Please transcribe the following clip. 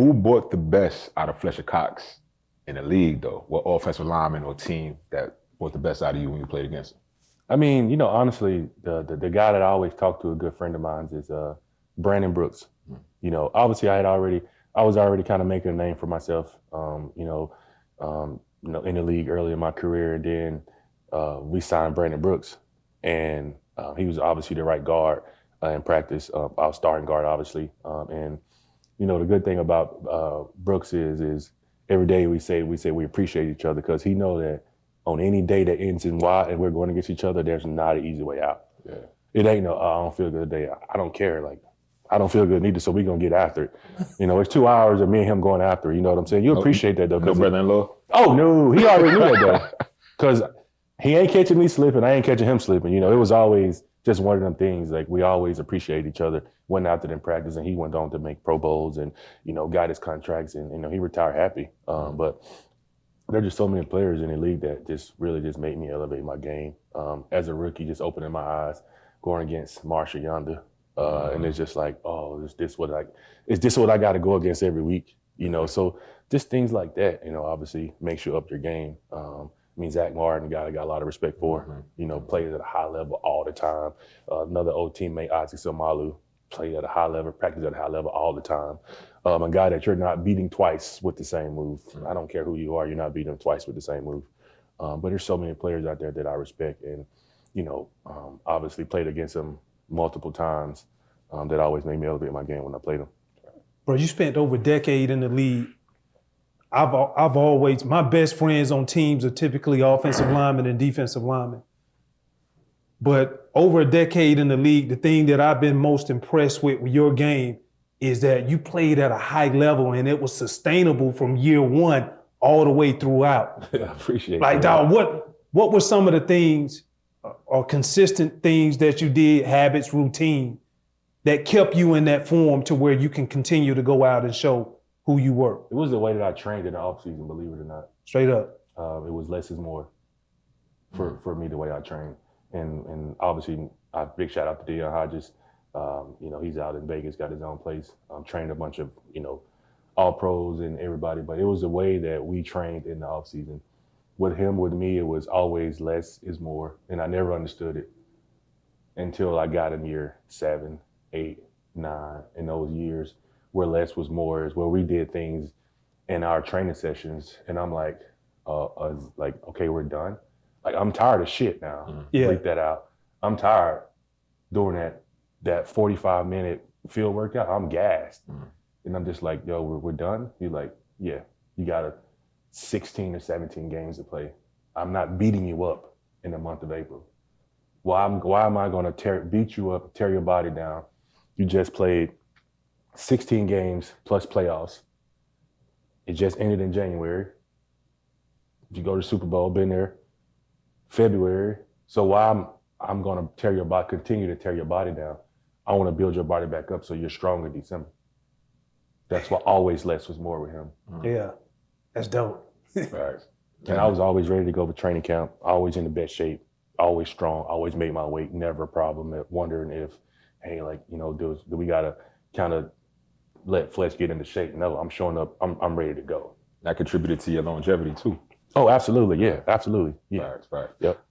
Who brought the best out of Fletcher Cox in the league, though? What offensive lineman or team that brought the best out of you when you played against him? I mean, you know, honestly, the guy that I always talk to, a good friend of mine, is Brandon Brooks. You know, obviously I was already kind of making a name for myself, you know, in the league early in my career. And then we signed Brandon Brooks, and he was obviously the right guard in practice. I was starting guard, obviously. And, you know, the good thing about Brooks is every day we say we appreciate each other, because he know that on any day that ends in Y and we're going against each other, there's not an easy way out. Yeah. It ain't no, I don't feel good today. I don't care. Like, I don't feel good neither, so we gonna get after it. You know, it's 2 hours of me and him going after it, you know what I'm saying? You appreciate that though. No brother-in-law? Oh no, he already knew that though. Because he ain't catching me slipping, I ain't catching him slipping. You know, it was always just one of them things. Like, we always appreciate each other. Went out there in practice, and he went on to make Pro Bowls and, you know, got his contracts, and, you know, he retired happy. But there are just so many players in the league that just really just made me elevate my game. As a rookie, just opening my eyes, going against Marshall Yonder. And it's just like, oh, is this what I got to go against every week? You know, so just things like that, you know, obviously makes you up your game. I mean, Zach Martin, the guy I got a lot of respect for, you know, plays at a high level all the time. Another old teammate, Isaac Silmalu, played at a high level, practice at a high level all the time. A guy that you're not beating twice with the same move. I don't care who you are, you're not beating them twice with the same move. But there's so many players out there that I respect, and, you know, obviously played against them multiple times. That always made me elevate my game when I played them. Bro, you spent over a decade in the league. I've always, my best friends on teams are typically offensive linemen and defensive linemen. But over a decade in the league, the thing that I've been most impressed with your game is that you played at a high level, and it was sustainable from year one all the way throughout. I appreciate that. Like, dog, what were some of the things or consistent things that you did, habits, routine, that kept you in that form to where you can continue to go out and show who you were? It was the way that I trained in the offseason, believe it or not. Straight up. It was less is more for me, the way I trained. And obviously, big shout out to Deion Hodges. You know, he's out in Vegas, got his own place. Trained a bunch of, you know, all pros and everybody, but it was the way that we trained in the offseason. With him, with me, it was always less is more. And I never understood it until I got in year 7, 8, 9, in those years where less was more, is where we did things in our training sessions. And I'm like, okay, we're done. Like, I'm tired of shit now. Bleep that out. I'm tired doing that 45-minute field workout. I'm gassed. And I'm just like, yo, we're done? He's like, yeah, you got 16 or 17 games to play. I'm not beating you up in the month of April. Why am I going to beat you up, tear your body down? You just played 16 games plus playoffs. It just ended in January. You go to Super Bowl, been there February. So why I'm going to continue to tear your body down? I want to build your body back up so you're strong in December. That's why always less was more with him. Yeah, that's dope. Right. And I was always ready to go for training camp, always in the best shape, always strong, always made my weight, never a problem at wondering if, hey, like, you know, do we got to kind of let Fletch get into shape? No, I'm showing up, I'm ready to go. That contributed to your longevity too. Oh, absolutely, yeah, absolutely. Yeah. Right. Yep.